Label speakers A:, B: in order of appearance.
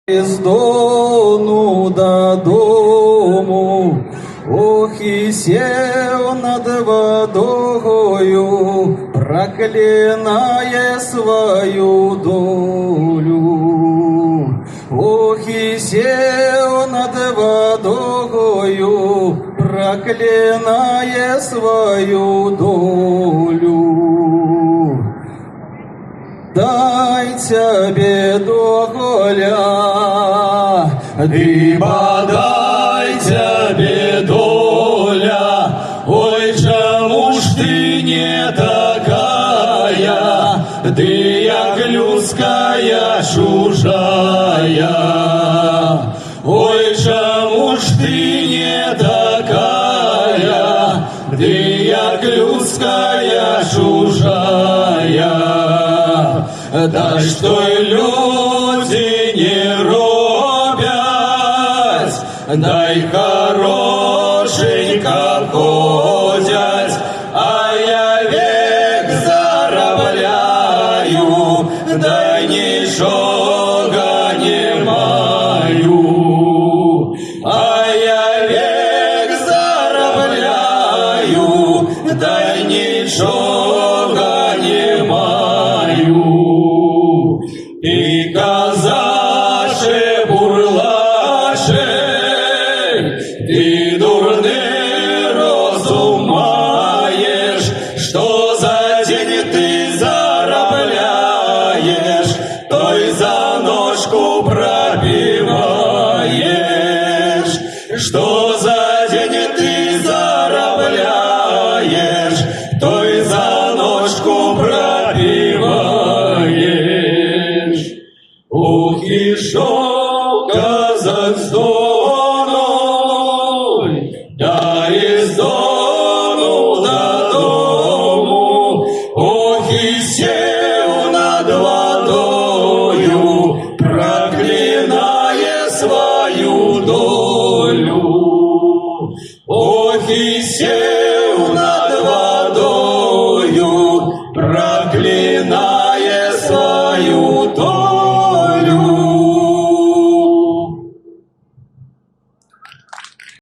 A: З дону додому, ох, і сів над водою, проклинає свою долю. Ох, і сів над водою, проклинає свою долю. Дай тебе доля,
B: и подай тебе доля, ой, чому ж ти не такая, ты як людская чужая. Ой, чому ж ти не такая, ты як людская чужая. Да что и люди не робят, дай хорошенько ходят, а я век заробляю, да ничего не маю. А я век заробляю, да ничего не маю. И казаше, бурлаше, ты дурный розум маешь, что за день ты заробляешь, то и за ножку пробиваешь. Что за день ты заробляешь, то и за ножку пробиваешь. Ух, и шел казак с Дону, да из Дону до дому. Ох, и сел над водою, проклиная свою долю. Ох, и сел над водою, проклиная свою долю.